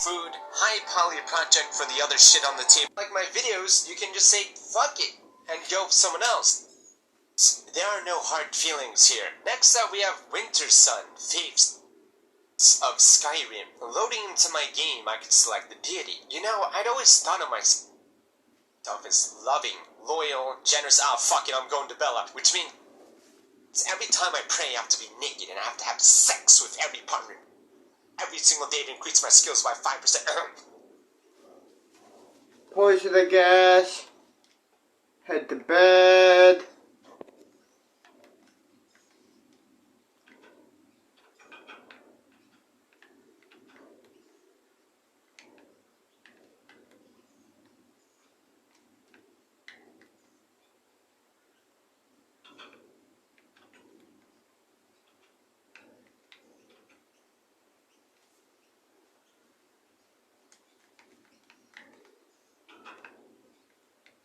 food, high poly project for the other shit on the table. Like my videos, you can just say fuck it and go with someone else. There are no hard feelings here. Next up we have Winter Sun, Faves of Skyrim. Loading into my game, I could select the deity. You know, I'd always thought of myself as loving, loyal, generous. Ah, fuck it, I'm going to Bella. Which means every time I pray, I have to be naked and I have to have sex with every partner. Every single day to increase my skills by 5%. Poison the gas. Head to bed.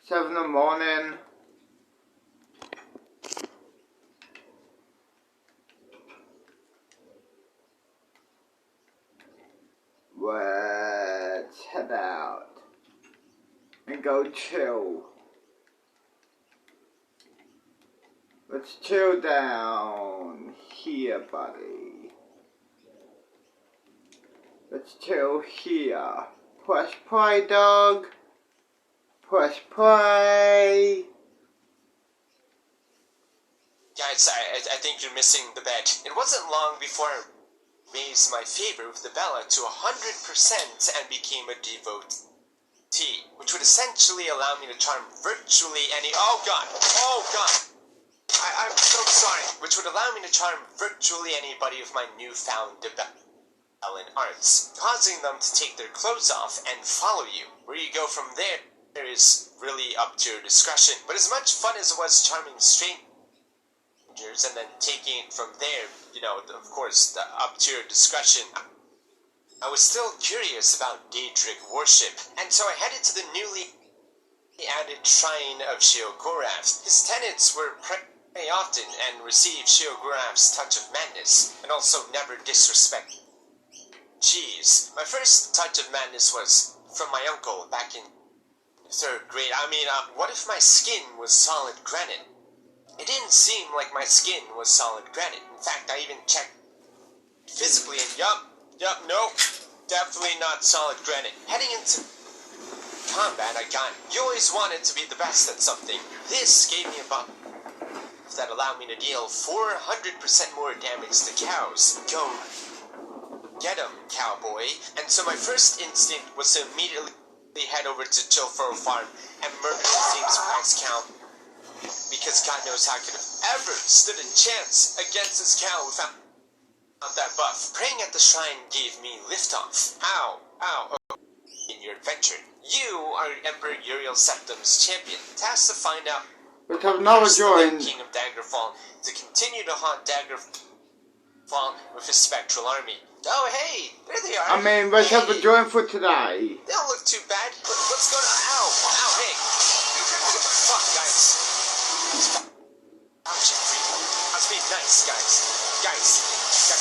Seven in the morning. Let's head out and go chill. Let's chill down here, buddy. Let's chill here. Press play, dog. Press play. Guys, I think you're missing the bet. It wasn't long before I raised my favor with the Bella to 100% and became a devotee, which would essentially allow me to charm virtually any— oh god! I'm so sorry. Which would allow me to charm virtually anybody with my newfound Bellan arts, causing them to take their clothes off and follow you. Where you go from there is really up to your discretion, but as much fun as it was charming strangers and then taking it from there, you know, of course, up to your discretion, I was still curious about Daedric worship, and so I headed to the newly added shrine of Sheogorath. His tenants were pray often and receive Sheogorath's touch of madness, and also never disrespect cheese. My first touch of madness was from my uncle back in 3rd grade. I mean, what if my skin was solid granite? It didn't seem like my skin was solid granite. In fact, I even checked physically and nope, definitely not solid granite. Heading into combat, you always wanted to be the best at something. This gave me a buff that allowed me to deal 400% more damage to cows. Go get 'em, cowboy. And so my first instinct was to immediately head over to Chilforo Farm and murder the James Price cow, because God knows how I could have ever stood a chance against this cow without that buff. Praying at the shrine gave me liftoff. Ow. In your adventure, you are Emperor Uriel Septim's champion, tasked to find out Let's have another join. King of Daggerfall to continue to haunt Daggerfall with his spectral army. Oh hey, there they are. I mean, let's have a join for today. They don't look too bad. What's going on? Ow, hey. What the fuck, guys? I was being nice, guys,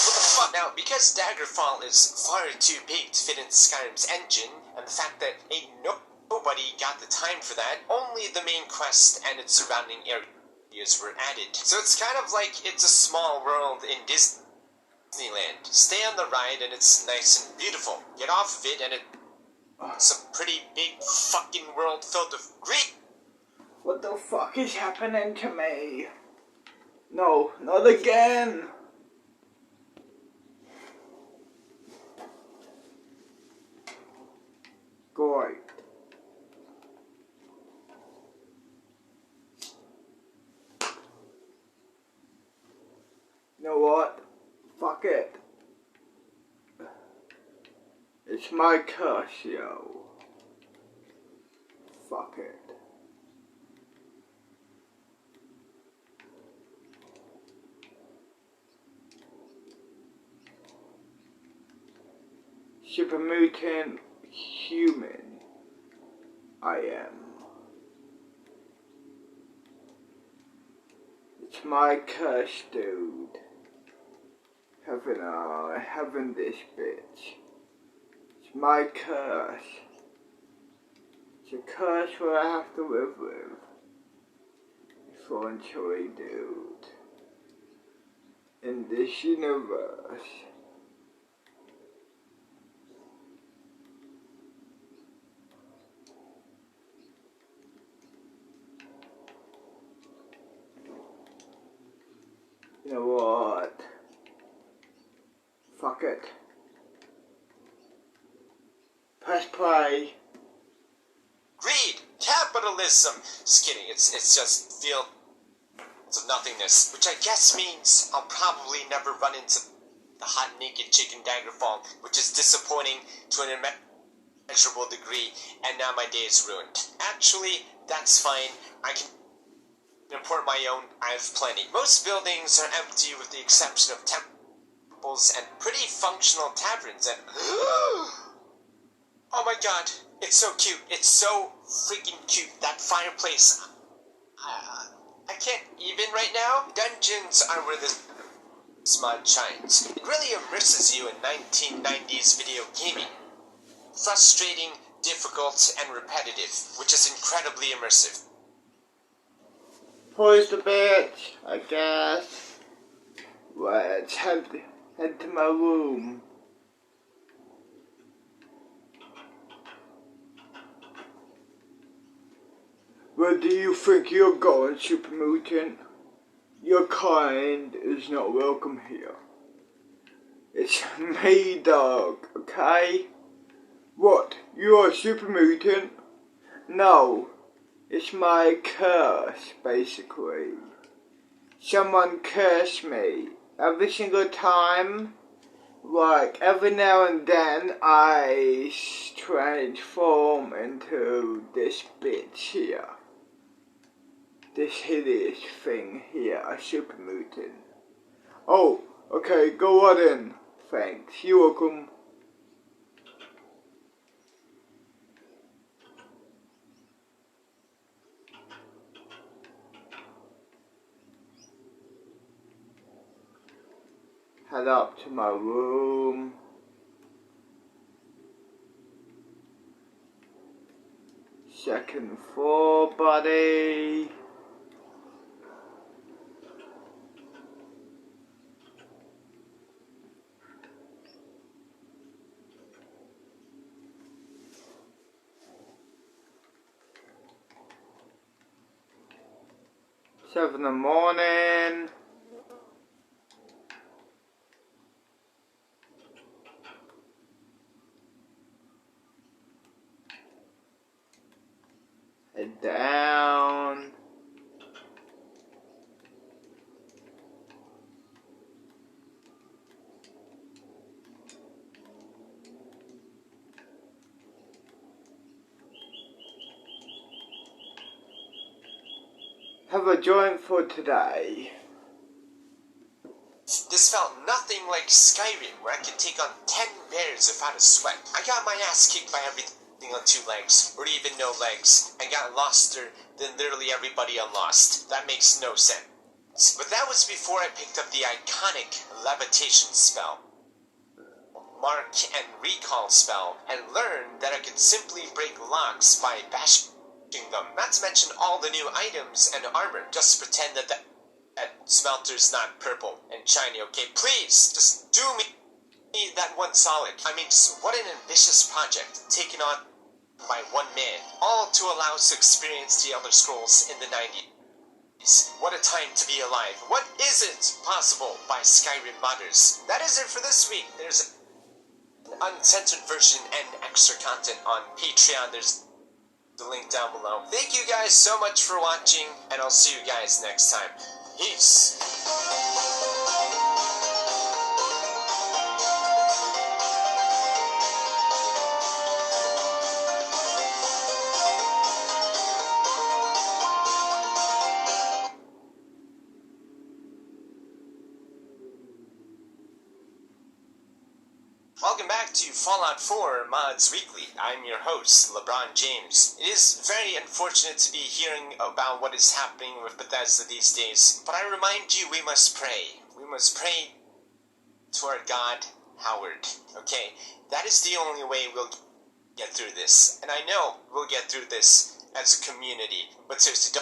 what the fuck? Now, because Daggerfall is far too big to fit into Skyrim's engine, and the fact that nobody got the time for that, only the main quest and its surrounding areas were added. So it's kind of like It's a Small World in Disneyland. Stay on the ride and it's nice and beautiful. Get off of it and it's a pretty big fucking world filled with great— What the fuck is happening to me? No, not again. Great. You know what? Fuck it. It's my curse, yo. Fuck it. Super mutant human. I am. It's my curse, dude. Having this bitch. It's It's my curse. It's a curse where I have to live with. Eventually, dude. In this universe. You know what? Fuck it. Press play. Greed, capitalism. Just kidding. It's just fields of nothingness, which I guess means I'll probably never run into the hot naked chicken Daggerfall, which is disappointing to an immeasurable degree, and now my day is ruined. Actually, that's fine. I can import my own. I have plenty. Most buildings are empty with the exception of temples and pretty functional taverns and oh my god, it's so cute. It's so freaking cute. That fireplace. I can't even right now. Dungeons are where the smudge shines. It really immerses you in 1990s video gaming. Frustrating, difficult, and repetitive, which is incredibly immersive. Poise the bitch, I guess. Let's head to my room. Where do you think you're going, Super Mutant? Your kind is not welcome here. It's me, dog, okay? What? You're a Super Mutant? No. It's my curse, basically. Someone cursed me. Every single time, like every now and then, I transform into this bitch here. This hideous thing here, a super mutant. Oh, okay, go on in. Thanks, you're welcome. Head up to my room. Second floor, buddy. Seven in the morning. Head down. Have a joint for today. This felt nothing like Skyrim, where I could take on 10 bears without a sweat. I got my ass kicked by everything on 2 legs, or even no legs, and got loster than literally everybody on Lost. That makes no sense. But that was before I picked up the iconic levitation spell, mark and recall spell, and learned that I could simply break locks by bashing them. Not to mention all the new items and armor, just to pretend that smelter's not purple and shiny, okay? Please, just do me that one solid. I mean, just what an ambitious project, taken on by one man, all to allow us to experience the Elder Scrolls in the 90s. What a time to be alive. What isn't possible by Skyrim modders? That is it for this week. There's an uncensored version and extra content on Patreon. There's the link down below. Thank you guys so much for watching, and I'll see you guys next time. Peace. Welcome back to Fallout 4 Mods Weekly. I'm your host, LeBron James. It is very unfortunate to be hearing about what is happening with Bethesda these days, but I remind you we must pray. We must pray to our God Howard. Okay? That is the only way we'll get through this. And I know we'll get through this as a community. But seriously,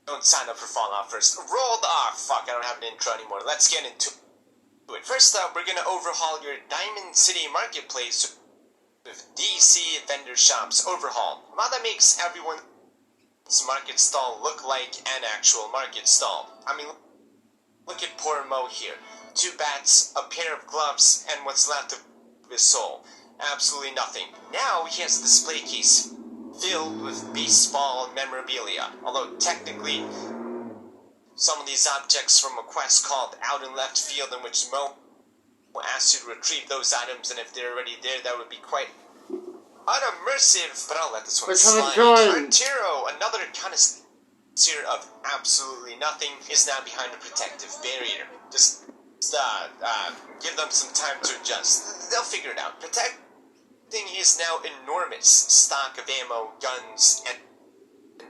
don't sign up for Fallout first. Fuck, I don't have an intro anymore. Let's get into it. First up, we're gonna overhaul your Diamond City Marketplace with DC vendor shops overhaul. Now that makes everyone's market stall look like an actual market stall. I mean, look at poor Mo here. 2 bats, a pair of gloves, and what's left of his soul. Absolutely nothing. Now he has a display case filled with baseball memorabilia. Although technically, some of these objects from a quest called Out in Left Field, in which Mo will ask you to retrieve those items, and if they're already there, that would be quite unimmersive, but I'll let this one slide. Arturo, another connoisseur of absolutely nothing, is now behind a protective barrier. Just give them some time to adjust. They'll figure it out. Protecting his now enormous stock of ammo, guns, and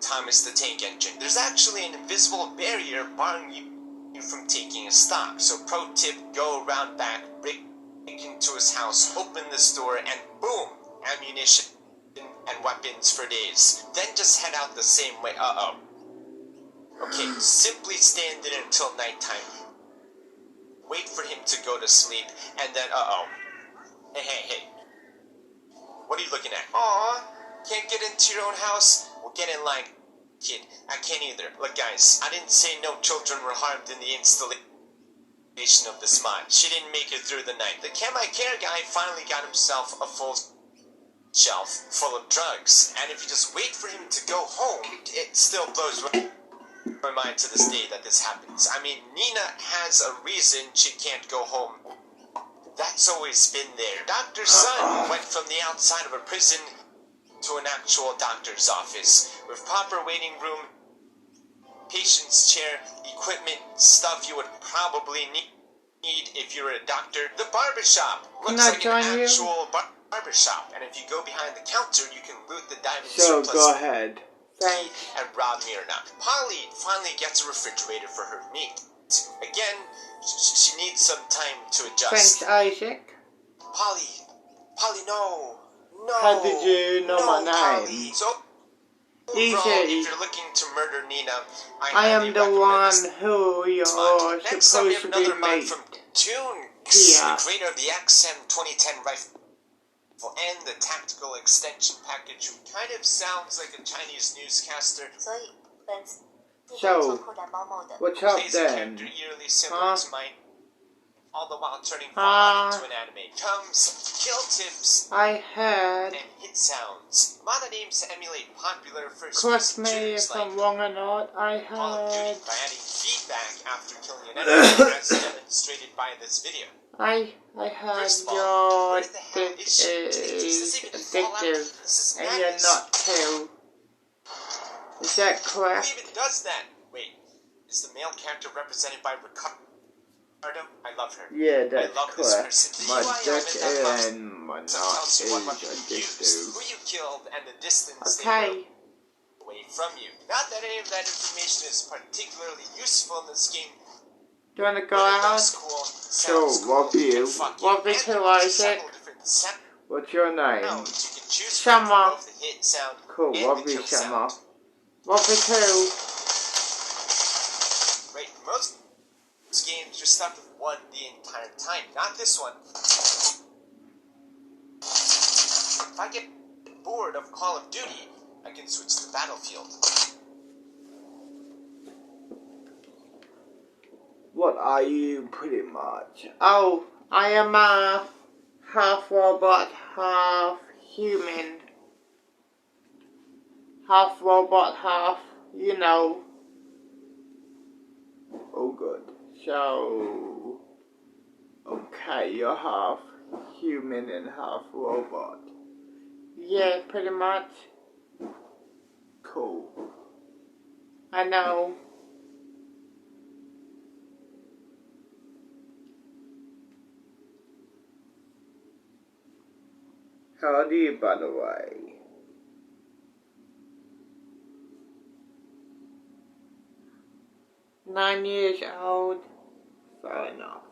Thomas the Tank Engine. There's actually an invisible barrier barring you from taking a stock. So pro tip, go around back, break into his house, open this door, and boom! Ammunition and weapons for days. Then just head out the same way. Okay, simply stand there until nighttime. Wait for him to go to sleep, and then Hey. What are you looking at? Aw, can't get into your own house? Well, get in line, kid. I can't either. Look, guys, I didn't say no children were harmed in the installation of this mod. She didn't make it through the night. The Can-I Care guy finally got himself a full shelf full of drugs, and if you just wait for him to go home, it still blows my mind to this day that this happens. I mean, Nina has a reason she can't go home. That's always been there. Dr. Sun went from the outside of a prison to an actual doctor's office, with proper waiting room, patient's chair, equipment, stuff you would probably need if you're a doctor. The barbershop looks like an actual barbershop, and if you go behind the counter, you can loot the diamond surplus. So, go ahead. Thanks. And rob Myrna. Polly finally gets a refrigerator for her meat. Again, she needs some time to adjust. Thanks, Isaac. Polly, no. How did you know my name? Polly. So, Easy. if you're looking to murder Nina, I am the one who you're supposed to be another mod from Toon, yeah. the creator of the XM 2010 rifle and the tactical extension package, who kind of sounds like a Chinese newscaster. So, what's up Plays a then? character eerily similar to mine, all the while turning Fallout into an anime. Comes kill tips I had. and hit sounds. Mod names emulate popular first Correct person me shooters if like I'm wrong or not. I Call of Duty had. by adding feedback after killing an enemy, as demonstrated by this video. I had First of all, your where the hell dick is she? is This even Fallout? addictive, This is and you're madness. not too. Is that Who correct? even does that? Wait, is the male character represented by Ricardo? I love her. Yeah, that's I love this correct. person. My UI dick element that and my tells nut you is what weapon you used, addictive. who you killed, and the distance they Okay. were away from you. Not that any of that information is particularly useful in this game, Do you wanna go but it out? looks cool, So, sounds what cool, view? and fuck What you. view, And there's Isaac? several different sounds What's your name? you can choose Summer. from both the hit sound Cool, and what the view, kill Summer? sound. What view two? Right, most games you're stuck with one the entire time. Not this one. If I get bored of Call of Duty, I can switch to Battlefield. What are you, pretty much? Oh, I am half robot, half human. Half robot, half, you know. Oh, good. So, okay, you're half human and half robot. Yeah, pretty much. Cool. I know. How old are you, by the way? (9 years old. Fair enough.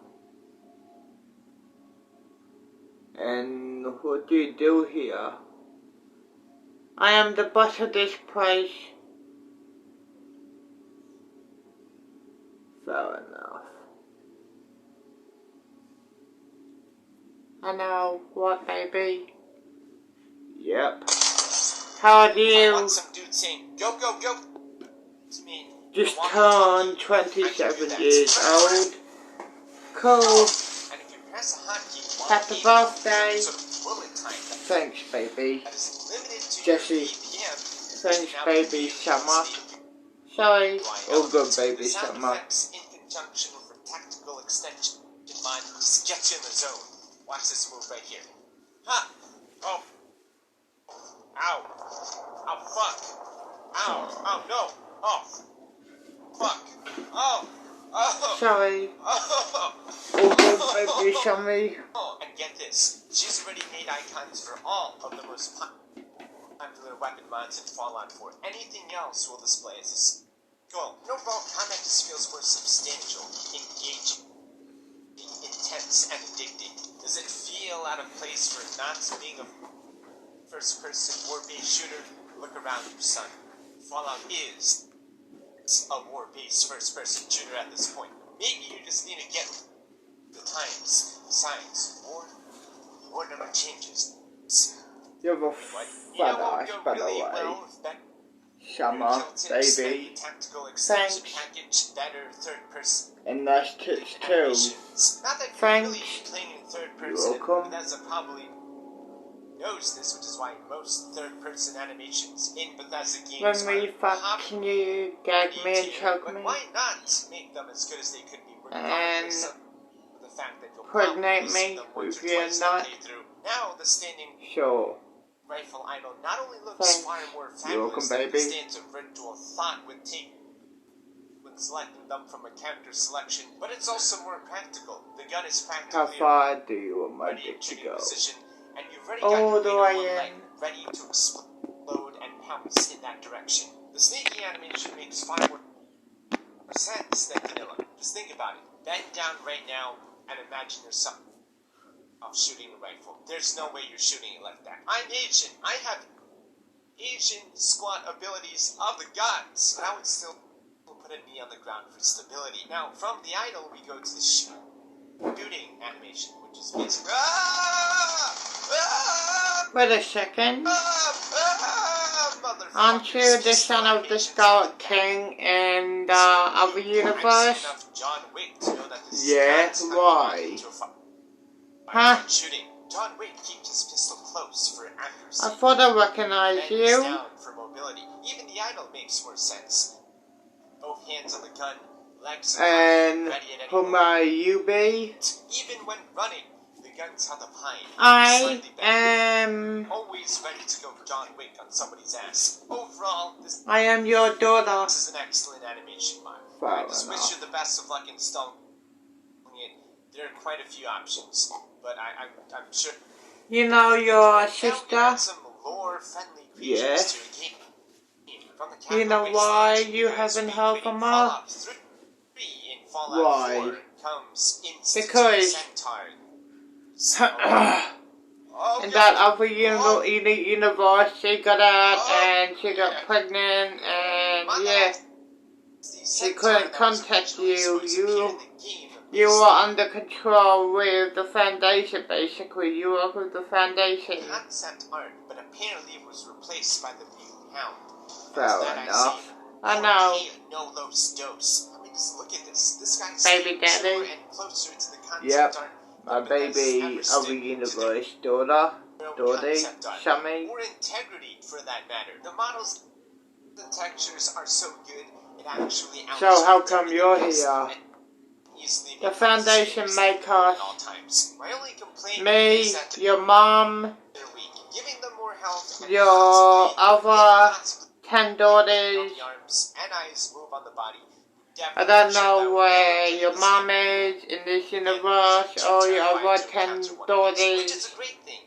And what do you do here? I am the boss of this place. Fair enough. I know. What, baby? Yep. How do I you want some dude saying, go, go, go. To me, just Milwaukee turn talkie, 27 years old? Cool. And if you press a hotkey, Happy birthday. Thanks, baby. Jesse. Thanks, baby Summer. Sorry. All good, baby Summer. In conjunction with a tactical extension in mind, just get you in the zone. Watch this move right here. Ha! Oh. Ow. Oh, fuck. Ow. Oh, no. Oh. Fuck. Oh. Oh. Sorry. Oh. All good, baby Summer. Oh. And get this. She's already made icons for all of the most popular weapon mods in Fallout 4. Anything else will display as a skull. No, overall combat just feels more substantial, engaging, intense, and addicting. Does it feel out of place for not being a first-person war-based shooter? Look around you, son. Fallout is a war-based first-person shooter at this point. Maybe you just need to get the times. Besides, war never changes. You have a You know what would fat ass, go by the really way. well with better Summer, kill tips, baby. tactical extension Thanks. package, better third-person And nice tits too. animations. Not that you're Thanks. really playing in third You're person, welcome. Bethesda probably knows this, which is why most third-person animations in Bethesda games When we are fuck, can you gag me and choke but me? why not make them as good as they could be? And Regardless of the fact that you'll pregnate probably see me them once if or you're twice not. in the playthrough. Now the standing Sure. rifle idol not only looks Thanks. far more You're welcome, fabulous than the baby. stance of ritual thought would take when selecting them from a character selection, but it's also more practical. The gun is How practically far do you want my ready dick in to shooting go? position, and you've already All got your the leader way on in. leg, ready to explode and pounce in that direction. The sneaking animation makes far more sense than vanilla. Just think about it. Bend down right now and imagine yourself shooting a rifle. There's no way you're shooting it like that. I'm Asian. I have Asian squat abilities of the gods, but I would still put a knee on the ground for stability. Now, from the idol, we go to the shooting animation, which is basically Wait a second. motherfucker. Aren't you the son of the Star King in the other universe? John Wick to know that this Yeah, is not why? Huh? Shooting. John Wick keeps his pistol close for accuracy. I thought I recognized Bends you. down for mobility. Even the idol makes more sense. Both hands on the gun, legs And ready at any who moment. may you be? Even when running, the gun's held up high. I Slightly bent. am... Always ready to go John Wick on somebody's ass. Overall, this I am your daughter. is an excellent animation mod. Fair I just wish enough. you the best of luck installing it. There are quite a few options, but I'm sure. You know your Now we sister? add some lore-friendly creatures Yes. to a game. From the Do you Capcom know why Wasteland, you guys haven't be heard creating from her? Fallout 3 in Fallout Why? 4 comes Institute Because- Centaur. In that other universe, she got out and she got pregnant and yeah, she couldn't contact you. You were under control with the Foundation, basically. You were with the Foundation. Concept art, but apparently it was replaced by the Mutant Hound. Fair That enough. I know. No los dos. I mean, just look at this. This guy's Baby getting daddy. closer and closer to the concept Yep. art. My than Bethesda's baby ever other stood to universe daughter, their own Dodie, concept art. Shami. Or integrity, for that matter. The models, the textures are so good, it actually So how outshines come everything you're else here? and easily The becomes Foundation safe make at us, all times. My only complaint me, is that your mom, they're weak. Giving them more health and your possibly other possibly 10 daughters. the arms and eyes move on the body. I don't know where your mom is in this universe or your other 10 which is daughters. a great thing.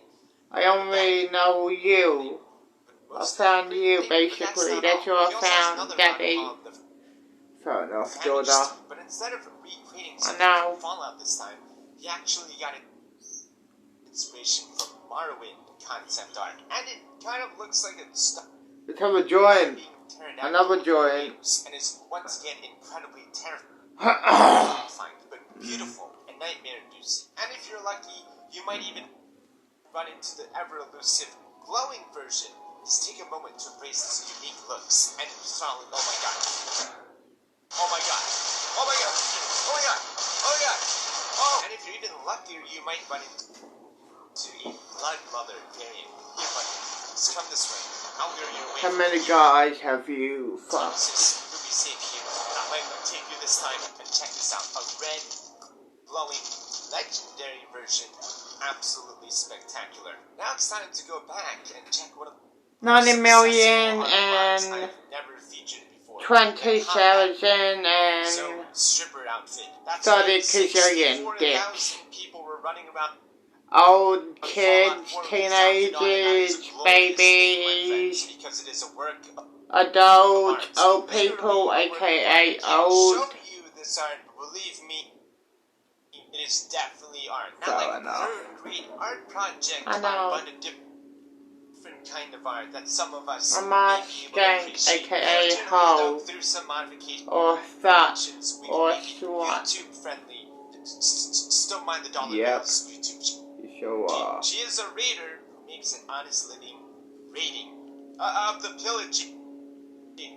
I only know you. I found you, basically. That's who I found, Daddy. Fair enough, daughter. But instead of recreating I know. Fallout this time, he actually got it inspiration from Morrowind concept art, and it kind of looks like it's Let's have a join. being turned out Another to join. games, and is once again incredibly terrifying, but beautiful and nightmare-inducing. And if you're lucky, you might even run into the ever-elusive glowing version. Just take a moment to embrace its unique looks and solid. Oh my god! Oh my god! Oh my god! Oh my god! Oh my god! Oh! And if you're even luckier, you might run into a Blood Mother variant. Here, buddy. Just come this way. I'll lure you away. How many guys have you fucked? Thomas, you'll be safe here. I might take you this time, and check this out. A red, glowing, legendary version. Absolutely spectacular. Now it's time to go back and check one of the 90 million I've and never featured before. 20,000 So, and stripper outfit. That's 30 right, gazillion 64,000 dicks. people were running around. Old kids, teenagers, babies, Because it is a work of adults, art. old people, Literally, aka I can't old. show you this art, believe me, it is definitely art. Not Fair like enough. third-grade art project I know. art, but a different kind of art that some of us A may mask be able to gank, appreciate. aka Originally, hoe, though, through some modifications, or that, we or can make it SWAT. YouTube-friendly. Don't mind the dollar Yep. bills. YouTube. You sure are. She is a raider who makes an honest living raiding of the pillaging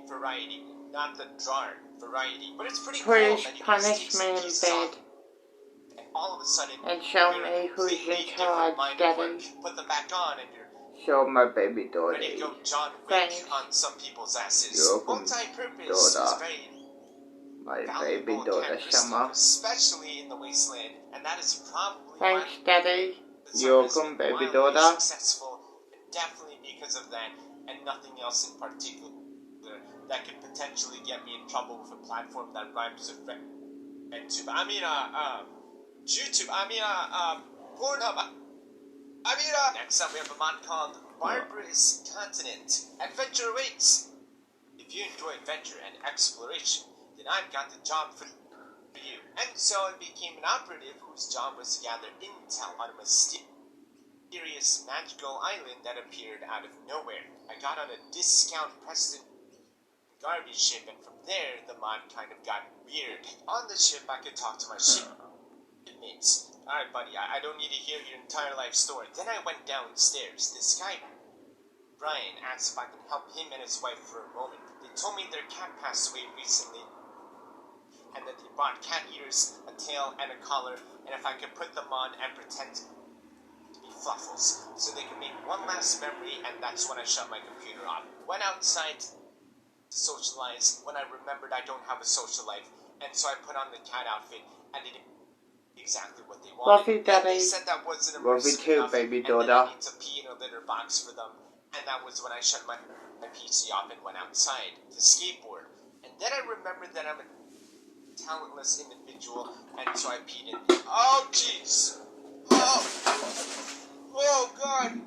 variety, not the drawer variety. But it's pretty cool Please that you can punish just take me some in pieces bed off, and all of a sudden, and show you're me who's in completely different charge, mind of work. Daddy. Put them back on, and you're Show my baby daughter. ready to go John Wick Thanks. on some people's asses. You're welcome, Multi-purpose is daughter. very My valuable baby daughter, characteristic, Summer. especially in the wasteland, and that is probably Thanks, why Daddy. the You're service welcome, was baby wildly daughter. Successful, definitely because of that, and nothing else in particular that could potentially get me in trouble with a platform that rhymes with YouTube. YouTube. Pornhub. Next up we have a mod called Barbarous Continent. Adventure awaits. If you enjoy adventure and exploration, then I've got the job for you. And so I became an operative whose job was to gather intel on a mysterious magical island that appeared out of nowhere. I got on a discount Preston garbage ship, and from there the mod kind of got weird. On the ship I could talk to my shipmates. Alright buddy, I don't need to hear your entire life story. Then I went downstairs. This guy, Brian, asked if I could help him and his wife for a moment. They told me their cat passed away recently, and that they brought cat ears, a tail, and a collar, and if I could put them on and pretend to be Fluffles, so they could make one last memory, and that's when I shut my computer off. Went outside to socialize when I remembered I don't have a social life, and so I put on the cat outfit, and it did exactly what they wanted. Love you, And Daddy. they said that wasn't Love you immersive too, enough, baby and then daughter. I need to pee in a litter box for them. And that was when I shut my PC off and went outside to skateboard. And then I remembered that I'm a talentless individual, and so I peed in. Oh, jeez. Oh, God.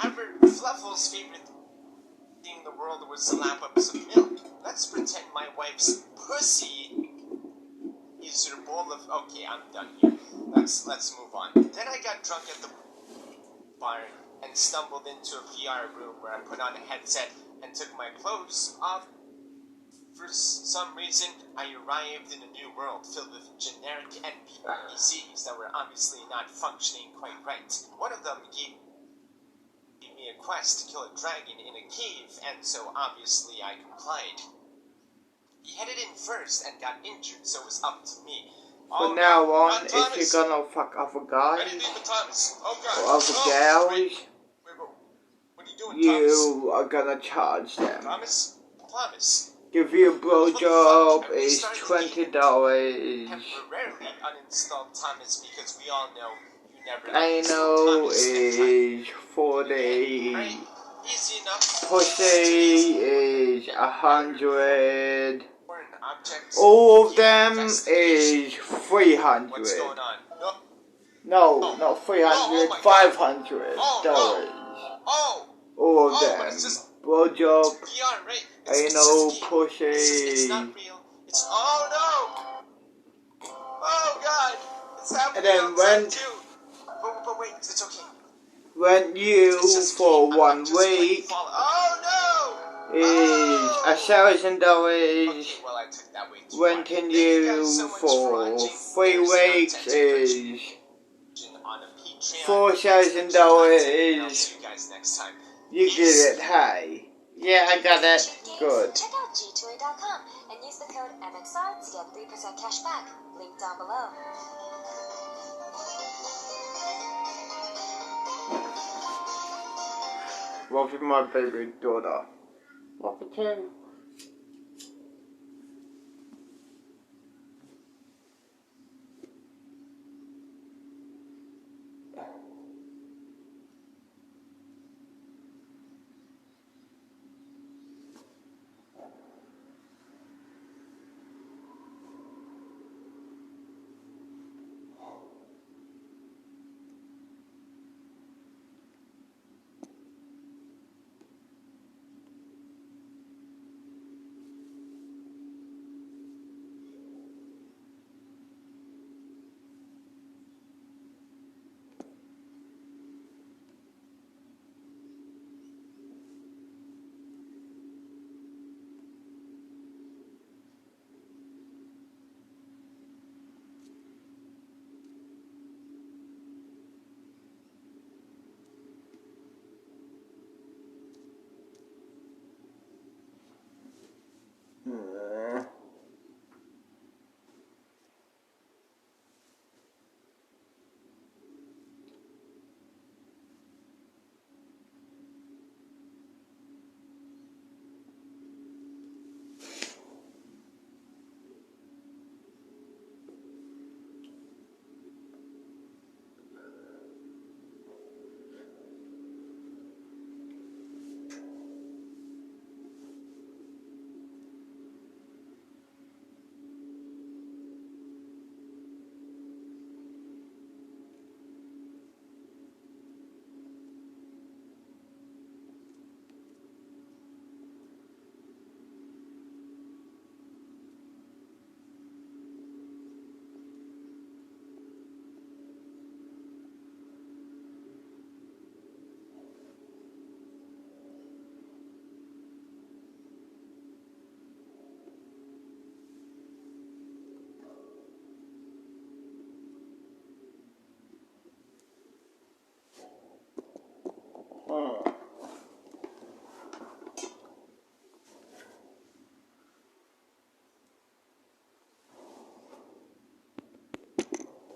I heard Fluffle's favorite thing in the world was to lap up some milk. Let's pretend my wife's pussy is her bowl of... Okay, I'm done here. Let's move on. Then I got drunk at the bar and stumbled into a VR room where I put on a headset and took my clothes off. For some reason, I arrived in a new world filled with generic NPCs that were obviously not functioning quite right. One of them gave me a quest to kill a dragon in a cave, and so obviously I complied. He headed in first and got injured, so it was up to me. From now on, if you're gonna fuck other guys or other gals, what are you doing, Thomas? you are gonna charge them. Thomas? Give you a blowjob is $20. Temporarily uninstalled Thomas because we all know you never I know is 40. Right? Easy enough. Pussy is 100. Objects. All of them is 300. What's going on? No, not 300, $500. Oh! All of But them. it's just Blowjob, VR, right? anal, It's pussy. not real. It's oh no! Oh God! It's happening and then outside rent, too. But wait, it's okay. rent you It's just for me. I'm 1 not just going to week fall. Oh no! is $1,000. Okay, well I took that way too far. Renting Thank you guys you so much for watching. 3 There's weeks content is on a Patreon. $4,000. I'll see you guys next time. You Peace. get it, hey. Yeah, I got it. Good. Check out gtoy.com and use the code MXR to get 3% cash back. Link down below. What with my baby daughter? What for two?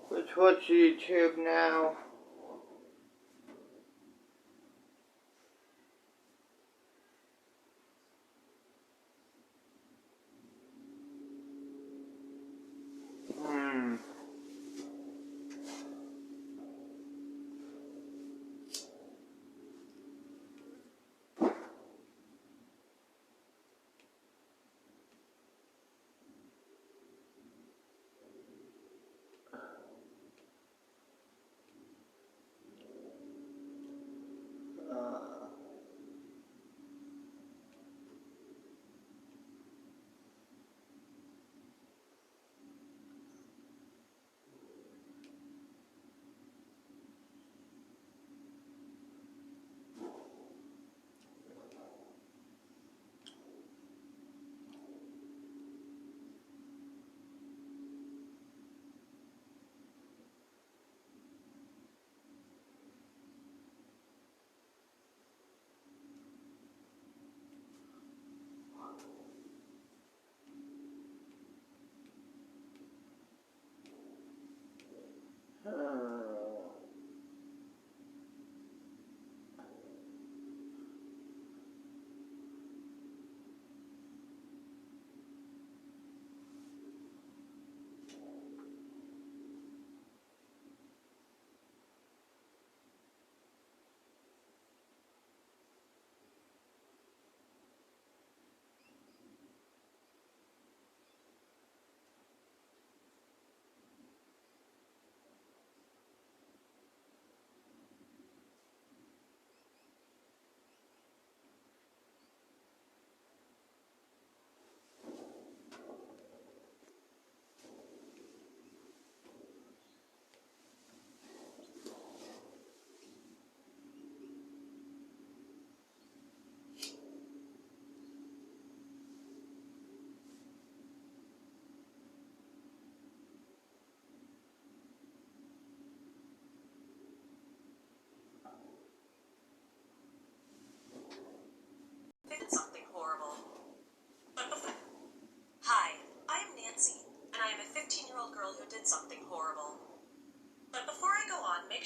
Let's watch YouTube now.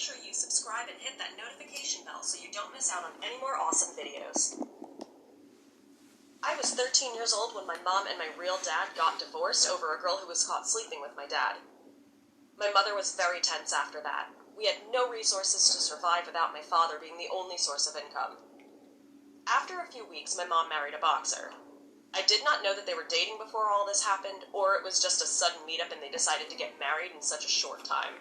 sure you subscribe and hit that notification bell so you don't miss out on any more awesome videos. I was 13 years old when my mom and my real dad got divorced over a girl who was caught sleeping with my dad. My mother was very tense after that. We had no resources to survive without my father being the only source of income. After a few weeks, my mom married a boxer. I did not know that they were dating before all this happened, or it was just a sudden meetup and they decided to get married in such a short time.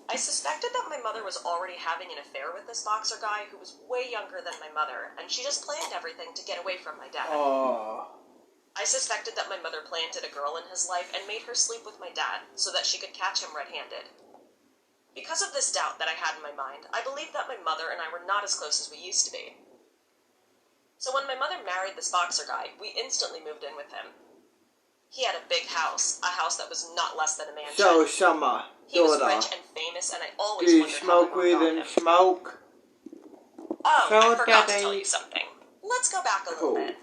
I suspected that my mother was already having an affair with this boxer guy who was way younger than my mother, and she just planned everything to get away from my dad. I suspected that my mother planted a girl in his life and made her sleep with my dad so that she could catch him red-handed. Because of this doubt that I had in my mind, I believed that my mother and I were not as close as we used to be. So when my mother married this boxer guy, we instantly moved in with him. He had a big house, a house that was not less than a mansion. So, Summer, He was daughter, rich and famous, and I always do you wondered how smoke my mom weed got and him. smoke? Oh, So, I forgot to Daddy. tell you something. Let's go back a little Cool. bit.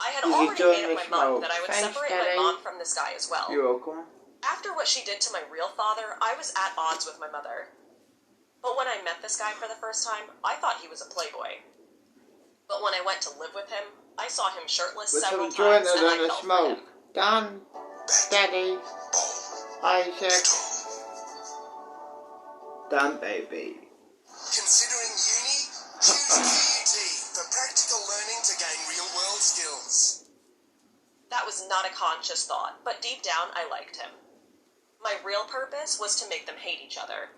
I had You already join made up the my mind smoke. that I would Thanks, separate Daddy. my mom from this guy as well. You're welcome. After what she did to my real father, I was at odds with my mother. But when I met this guy for the first time, I thought he was a playboy. But when I went to live with him, I saw him shirtless Let's have several a joint times, and and I a fell for smoke. him. Done. Daddy. Isaac. Done, baby. Considering uni? Choose PUT for practical learning to gain real-world skills. That was not a conscious thought, but deep down I liked him. My real purpose was to make them hate each other.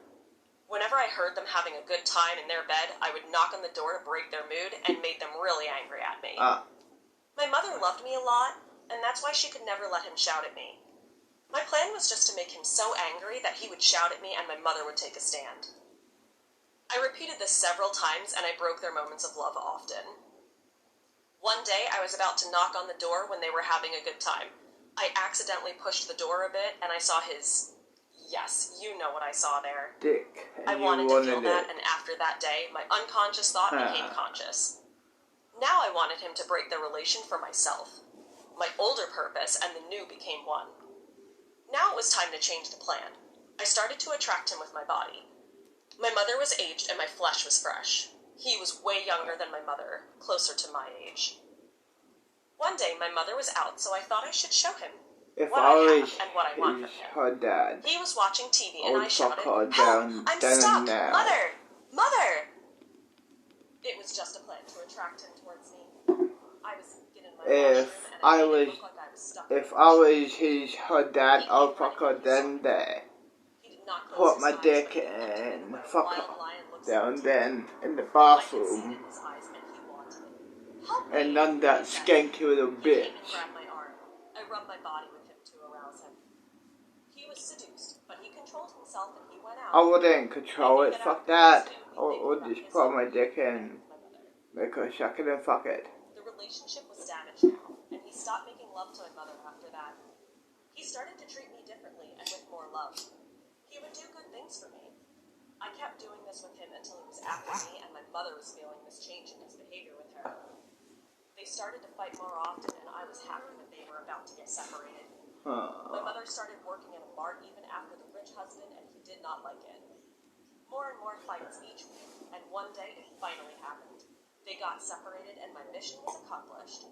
Whenever I heard them having a good time in their bed, I would knock on the door to break their mood and make them really angry at me. My mother loved me a lot, and that's why she could never let him shout at me. My plan was just to make him so angry that he would shout at me and my mother would take a stand. I repeated this several times, and I broke their moments of love often. One day, I was about to knock on the door when they were having a good time. I accidentally pushed the door a bit, and I saw his... Yes, you know what I saw there. Dick. And I you wanted to feel wanted that, it. and after that day, my unconscious thought became conscious. Now I wanted him to break their relation for myself. My older purpose and the new became one. Now it was time to change the plan. I started to attract him with my body. My mother was aged and my flesh was fresh. He was way younger than my mother, closer to my age. One day my mother was out, so I thought I should show him If what I I have was and what I want from his, him. her dad, He was watching TV I and would I fuck shouted, her "Help! down, I'm then stuck! and now." Mother! Mother!" It was just a plan to attract him towards me. I was naked in my If washroom and I it made was- it look like I was stuck in If the I washroom. was his, her dad, I'd fuck her then there. He did not close Put his my eyes, dick but he looked at me in, with fuck wild her. lion looks Down at me. then, in the I could see it bathroom. in his eyes and he wanted it. "Help me," And none that he said. skanky little He came and bitch. grabbed my arm. I rubbed my body with him to arouse him. He was seduced, but he controlled himself and he went out. I wouldn't control it, fuck that. I would just put my dick in, make her suck it and fuck it. The relationship was damaged now, and he stopped making love to my mother after that. He started to treat me differently and with more love. He would do good things for me. I kept doing this with him until he was after me and my mother was feeling this change in his behavior with her. They started to fight more often and I was happy that they were about to get separated. My mother started working at a mart even after the rich husband and he did not like it. More and more fights each week, and one day it finally happened. They got separated and my mission was accomplished.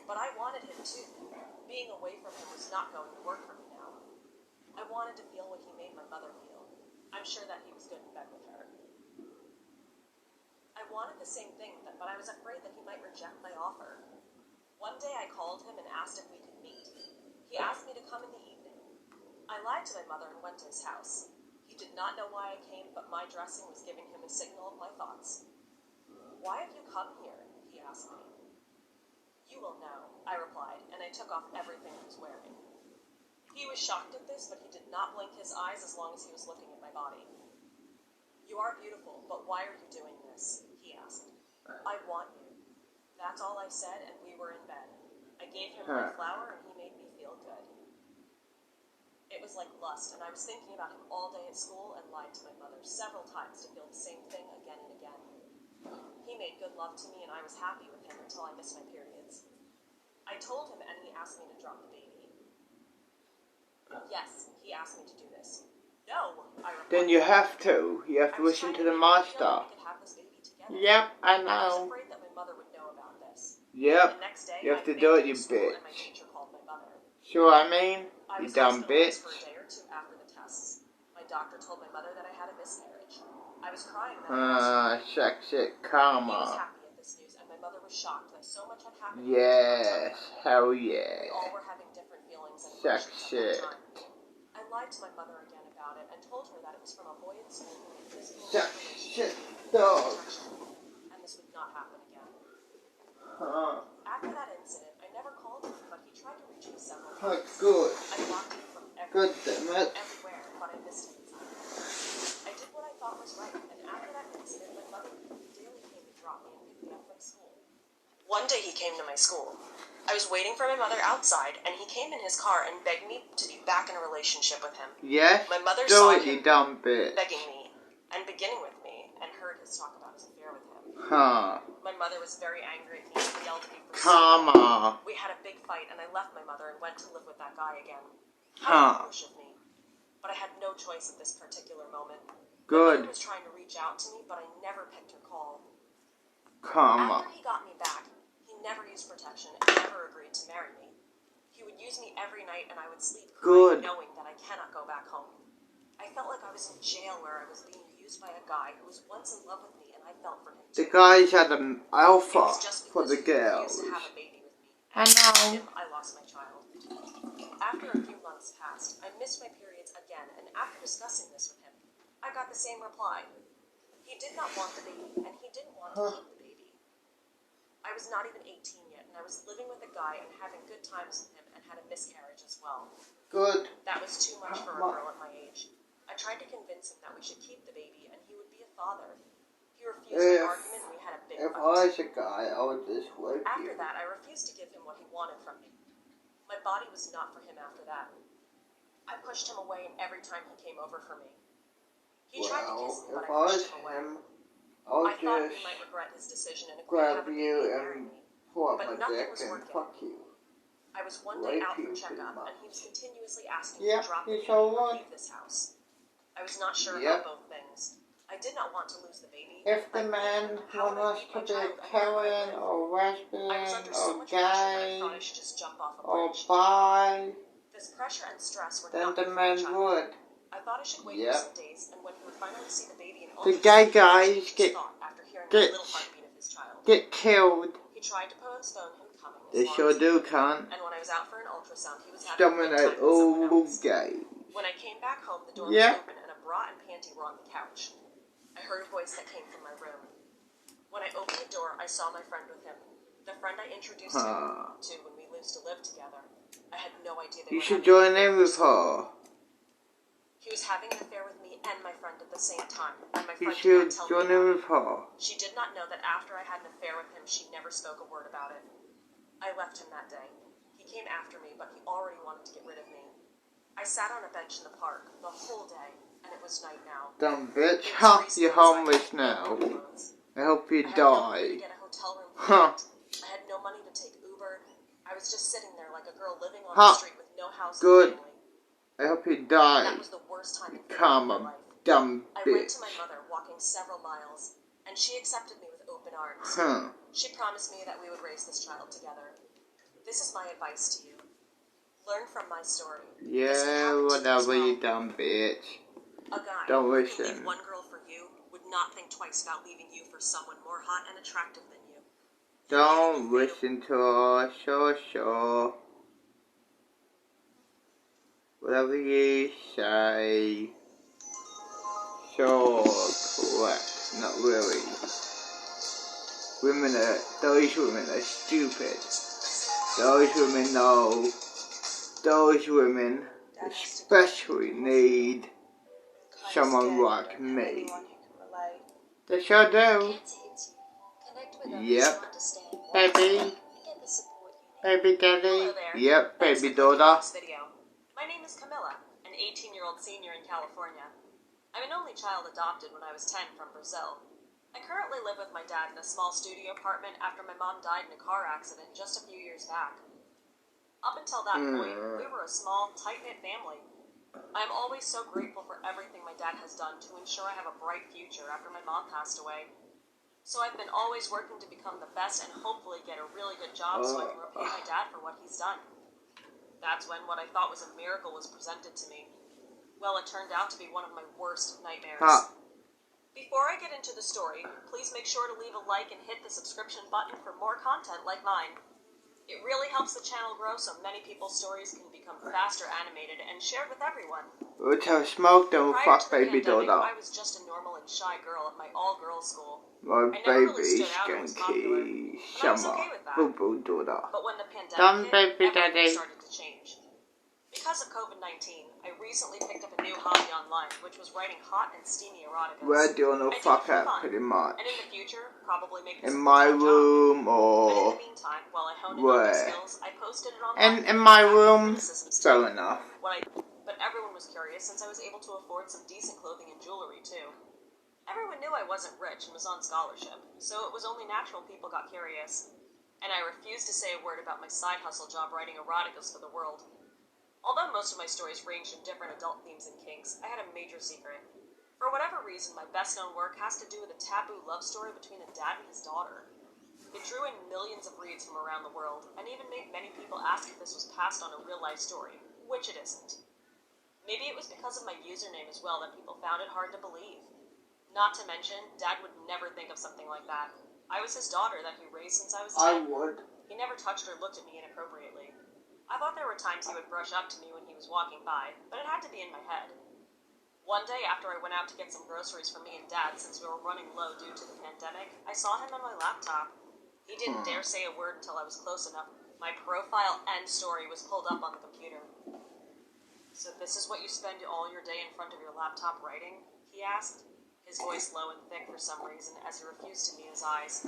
But I wanted him too. Being away from him was not going to work for me now. I wanted to feel what he made my mother feel. I'm sure that he was good in bed with her. I wanted the same thing, but I was afraid that he might reject my offer. One day I called him and asked if we could meet. He asked me to come in the evening. I lied to my mother and went to his house. He did not know why I came, but my dressing was giving him a signal of my thoughts. "Why have you come here?" he asked me. "You will know," I replied, and I took off everything I was wearing. He was shocked at this, but he did not blink his eyes as long as he was looking at my body. "You are beautiful, but why are you doing this?" he asked. "I want you." That's all I said, and we were in bed. I gave him my flower, and he made me feel good. It was like lust, and I was thinking about him all day at school and lied to my mother several times to feel the same thing again and again. He made good love to me, and I was happy with him until I missed my periods. I told him, and he asked me to drop the baby. Yes, he asked me to do this. No, I replied. Then you have to. You have to listen to the master. We could have this baby together. Yep, I I was know. afraid that my mother would know about this. Yep, The next day, you have I to fainted do it, in you school, and my bitch. teacher called my mother. See what I mean? I You was dumb hospitalized bitch. for a day or two after the tests. My doctor told my mother that I had a miscarriage. I was crying that Sex it, He was karma. happy at this news, and my mother was shocked that so much had happened. Yes, hell We yeah. all were having different feelings and Sex emotions shit. at that time. I lied to my mother again about it and told her that it was from a boy in school who made physical Sex relations shit, dog. and this would not happen again. Huh. After that incident, I never called him, but he tried to reach me several Huh, times. good. I blocked him from Good damn it. everywhere, but I missed him inside. I did what I thought was right, and after that incident, my mother daily came to drop me and pick me up from school. One day he came to my school. I was waiting for my mother outside, and he came in his car and begged me to be back in a relationship with him. Yes, My mother do saw it, you him dumb bitch. begging me and beginning with me, and heard his talk about his affair with him. Huh. My mother was very angry at me and yelled at me for Karma. We had a big fight, and I left my mother and went to live with that guy again. Huh. How foolish of me. But I had no choice at this particular moment. My Good. mother was trying to reach out to me, but I never picked her call. Karma. After he got me back, he never used protection and never agreed to marry me. He would use me every night, and I would sleep crying, Good. knowing that I cannot go back home. I felt like I was in jail where I was being used by a guy who was once in love with me, and I felt for him The too. guys had an It alpha was just for because the he girls. refused to have a baby with me. I know. Him, I lost my child. After a few months passed, I missed my periods again, and after discussing this with him, I got the same reply. He did not want the baby, and he didn't want to keep the baby. I was not even 18 yet, and I was living with a guy and having good times with him and had a miscarriage as well. Good. That was too much for a girl at my age. I tried to convince him that we should keep the baby and he would be a father. He refused my argument and we had a big If fight. I was a guy, I would just whip After you. that, I refused to give him what he wanted from me. My body was not for him after that. I pushed him away every time he came over for me. He tried to Well, kiss me, but if I I was pushed him away. him, I I would thought just he might regret his decision and agree to grab have a baby you and marry and me. pull up But my nothing dick was and working. fuck you. I was one day Rape out for you, checkup, pretty and he was continuously asking Yeah, me to drop the he's baby and alright. leave this house. I was not sure Yep. about both things. I did not want to lose the baby. If the Like, man how would I wants leave to my be child anywhere I Karen live? or I was lesbian under so or much pressure that I gay thought I should just jump off a or bridge. bi, This pressure and stress were then not the good for my man child. would. I thought I should wait Yep. for some days, and when he would finally see the baby in The ultrasound, gay he guys changed his get- thought after hearing get- the little heartbeat of his child. Get killed. He tried to postpone him coming as They long sure as he do, could. cunt. And when I was out for an ultrasound, he was having a good time Exterminate with someone all else. gays. When I came back home, the door Yeah. was open and a bra and panty were on the couch. I heard a voice that came from my room. When I opened the door, I saw my friend with him. The friend I introduced him to when we used to live together. I had no idea they You were should having an join affair in for with so long. her. He was having an affair with me and my friend at the same time, and my You friend did should not tell join me in about with it. her. She did not know that after I had an affair with him, she never spoke a word about it. I left him that day. He came after me, but he already wanted to get rid of me. I sat on a bench in the park the whole day, and it was night now. Dumb bitch. It was Ha, freezing you're outside. homeless I had no now. clothes. I hope you I had no money to die. get a hotel room for Huh. the night. I had no money to take Uber. I was just sitting there like a girl living on Huh. the street with no house Good. and family. I hope you That die. was the worst time in my Karma, life. dumb I went bitch. to my mother, walking several miles, and she accepted me with open arms. Huh. She promised me that we would raise this child together. This is my advice to you. Learn from my story. This Yeah, can happen to you as whatever, well. you dumb bitch. A guy Don't who could listen. leave one girl for you would not think twice about leaving you for someone more hot and attractive than you. Don't listen to her. Sure. Whatever you say. Sure, correct. Not really. Those women are stupid. Those women know. Those women especially need someone like me. They sure do. Cancer hits you. Connect with others Yep. to understand what Baby. and get the support you need. Baby daddy. Hello there. Yep, Thanks baby for clicking on daughter. this video. My name is Camilla, an 18-year-old senior in California. I'm an only child adopted when I was 10 from Brazil. I currently live with my dad in a small studio apartment after my mom died in a car accident just a few years back. Up until that point, we were a small, tight-knit family. I am always so grateful for everything my dad has done to ensure I have a bright future after my mom passed away. So I've been always working to become the best and hopefully get a really good job so I can repay my dad for what he's done. That's when what I thought was a miracle was presented to me. Well, it turned out to be one of my worst nightmares. Before I get into the story, please make sure to leave a like and hit the subscription button for more content like mine. It really helps the channel grow so many people's stories can become faster animated and shared with everyone. We'll tell Smoke, then we'll Prior fuck to the baby pandemic, Dodo. I was just a normal and shy girl at my all-girls school. My I never really baby stood out or was popular, skanky and I was summer. okay with that. Boo boo Dodo. But when the pandemic Dumb hit, baby everything daddy. started to change. Because of COVID-19, I recently picked up a new hobby online, which was writing hot and steamy eroticas. We're doing a I do it fuck for up fun, pretty much. and in the future, probably make this In a my full-time job. room But in or the meantime, while I honed in on where? my skills, I posted it online. And in and my got room, criticisms fair too. enough. But everyone was curious since I was able to afford some decent clothing and jewelry too. Everyone knew I wasn't rich and was on scholarship, so it was only natural people got curious. And I refused to say a word about my side hustle job writing eroticas for the world. Although most of my stories ranged in different adult themes and kinks, I had a major secret. For whatever reason, my best-known work has to do with a taboo love story between a dad and his daughter. It drew in millions of reads from around the world, and even made many people ask if this was passed on a real-life story, which it isn't. Maybe it was because of my username as well that people found it hard to believe. Not to mention, Dad would never think of something like that. I was his daughter that he raised since I was 10. would. He never touched or looked at me inappropriately. I thought there were times he would brush up to me when he was walking by, but it had to be in my head. One day after I went out to get some groceries for me and Dad since we were running low due to the pandemic, I saw him on my laptop. He didn't dare say a word until I was close enough. My profile and story was pulled up on the computer. "So this is what you spend all your day in front of your laptop writing?" he asked, his voice low and thick for some reason as he refused to meet his eyes.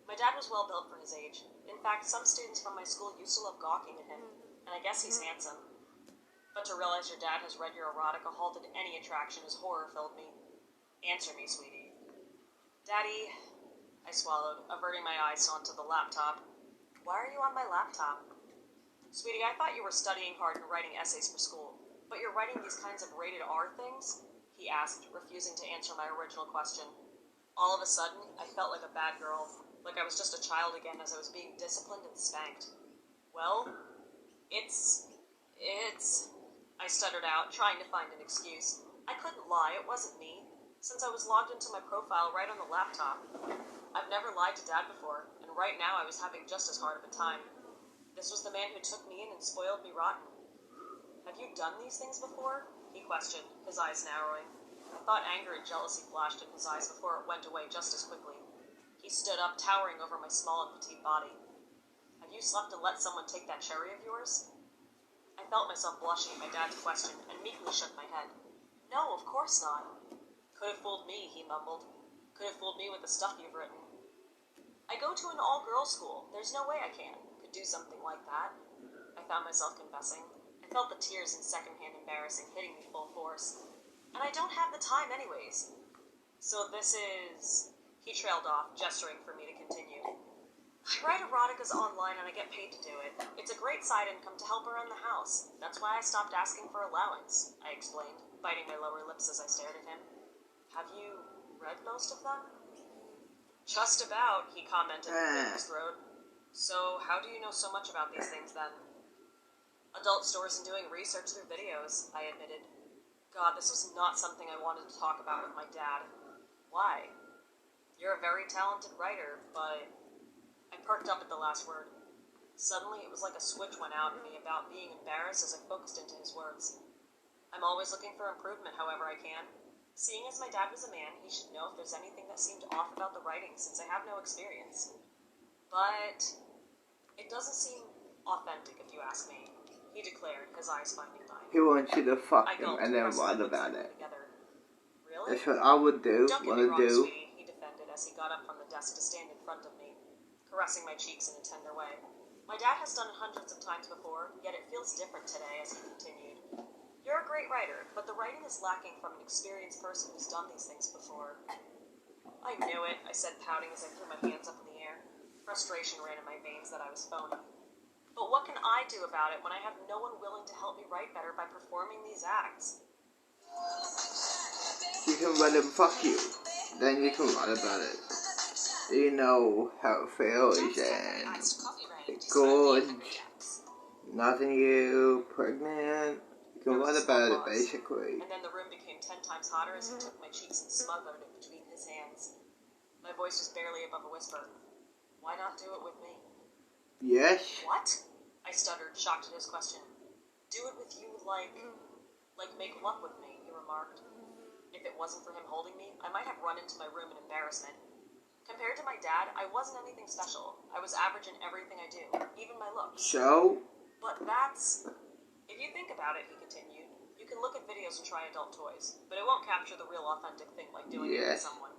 My dad was well built for his age. In fact, some students from my school used to love gawking at him, and I guess he's handsome. But to realize your dad has read your erotica halted any attraction as horror filled me. "Answer me, sweetie." "Daddy," I swallowed, averting my eyes onto the laptop. "Why are you on my laptop?" "Sweetie, I thought you were studying hard and writing essays for school, but you're writing these kinds of rated R things?" he asked, refusing to answer my original question. All of a sudden, I felt like a bad girl, like I was just a child again as I was being disciplined and spanked. "Well, it's... I stuttered out, trying to find an excuse. I couldn't lie, it wasn't me, since I was logged into my profile right on the laptop. I've never lied to Dad before, and right now I was having just as hard of a time. This was the man who took me in and spoiled me rotten. "Have you done these things before?" he questioned, his eyes narrowing. I thought anger and jealousy flashed in his eyes before it went away just as quickly. He stood up, towering over my small and petite body. "Have you slept and let someone take that cherry of yours?" I felt myself blushing at my dad's question and meekly shook my head. "No, of course not." "Could have fooled me," he mumbled. "Could have fooled me with the stuff you've written." "I go to an all-girls school. There's no way I could do something like that," I found myself confessing. I felt the tears and secondhand embarrassing hitting me full force. "And I don't have the time anyways." "So this is..." He trailed off, gesturing for me to continue. "I write eroticas online and I get paid to do it. It's a great side income to help around the house. That's why I stopped asking for allowance," I explained, biting my lower lips as I stared at him. "Have you read most of them?" "Just about," he commented, clearing his throat. "So how do you know so much about these things then?" "Adult stores and doing research through videos," I admitted. God, this was not something I wanted to talk about with my dad. "Why?" "You're a very talented writer, but..." I perked up at the last word. Suddenly, it was like a switch went out in me about being embarrassed as I focused into his words. "I'm always looking for improvement however I can. Seeing as my dad was a man, he should know if there's anything that seemed off about the writing since I have no experience. But it doesn't seem authentic if you ask me," he declared, his eyes finding mine. He wants you to fuck I him gulped and then pressing my write lips about it. together. "Really?" That's what I would do, "Don't get want me to wrong, do. sweetie," he defended as he got up from the desk to stand in front of me, caressing my cheeks in a tender way. "My dad has done it hundreds of times before, yet it feels different today," as he continued. "You're a great writer, but the writing is lacking from an experienced person who's done these things before." "I knew it," I said, pouting as I threw my hands up in the air. Frustration ran in my veins that I was phoning. But what can I do about it when I have no one willing to help me write better by performing these acts? You can let him fuck you. Then you can write about it. You know how it feels and it's good. Nothing you, pregnant. You can write about it basically. And then the room became 10 times hotter as he took my cheeks and smothered it between his hands. My voice was barely above a whisper. Why not do it with me? Yes? What? I stuttered, shocked at his question. Do it with you like make love with me, he remarked. If it wasn't for him holding me, I might have run into my room in embarrassment. Compared to my dad, I wasn't anything special. I was average in everything I do, even my looks. So? But that's... If you think about it, he continued, you can look at videos and try adult toys, but it won't capture the real authentic thing like doing it with someone.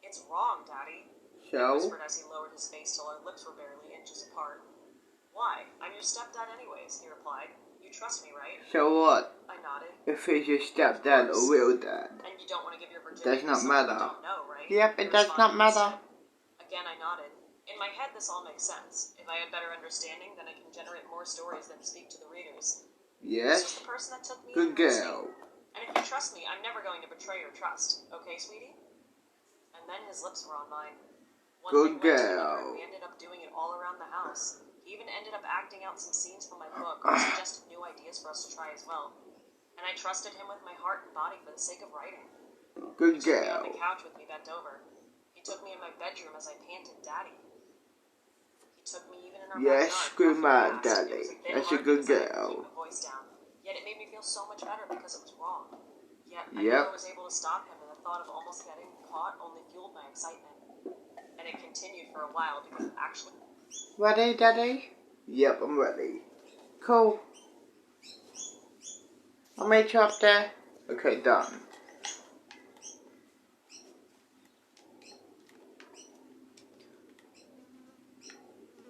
It's wrong, Daddy. He whispered as he lowered his face till our lips were barely inches apart. Why? I'm your stepdad anyways, he replied. You trust me, right? So what? I nodded. If he's your stepdad or real dad? And you don't want to give your virginity Does not to someone matter. you don't know, right? Yep, it does not matter. Again, I nodded. In my head, this all makes sense. If I had better understanding, then I can generate more stories that speak to the readers. This was Yes? the person that took me Good in mercy. girl. And if you trust me, I'm never going to betray your trust. Okay, sweetie? And then his lips were on mine. One Good thing led to another, girl. and we ended up doing it all around the house. He even ended up acting out some scenes from my book, and suggested new ideas for us to try as well. And I trusted him with my heart and body for the sake of writing. Good He took me on girl. the couch with me bent over. He took me in my bedroom as I panted, Daddy. He took me even in our Yes, backyard. good puffing man, fast. Daddy. It was a bit That's a hard good because I couldn't girl. keep my voice down. Yet it made me feel so much better because it was wrong. Yet I Yep. never was able to stop him, and the thought of almost getting caught only fueled my excitement. And it continued for a while because actually... Ready, Daddy? Yep, I'm ready. Cool. I'll meet you up there. Okay, done.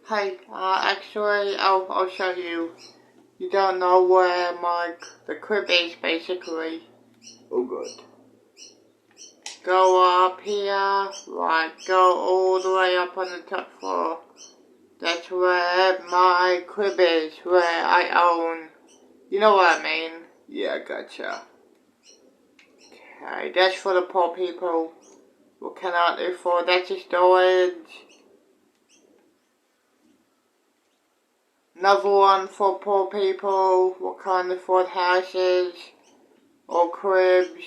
Hey, actually, I'll show you. You don't know where the crib is, basically. Oh, good. Go up here, right, go all the way up on the top floor. That's where my crib is, where I own. You know what I mean? Yeah, gotcha. Okay, that's for the poor people. What cannot afford, that's a storage. Another one for poor people who can't afford houses or cribs.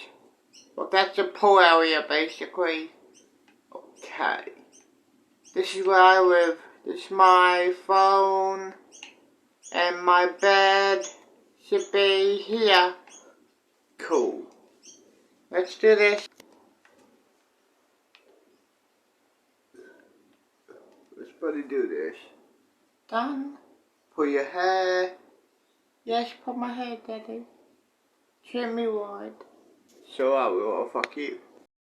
Well, that's the poor area, basically. Okay. This is where I live. This is my phone. And my bed should be here. Cool. Let's do this. Let's probably do this. Done. Pull your hair. Yes, pull my hair, Daddy. Trim me wide. So I will fuck you.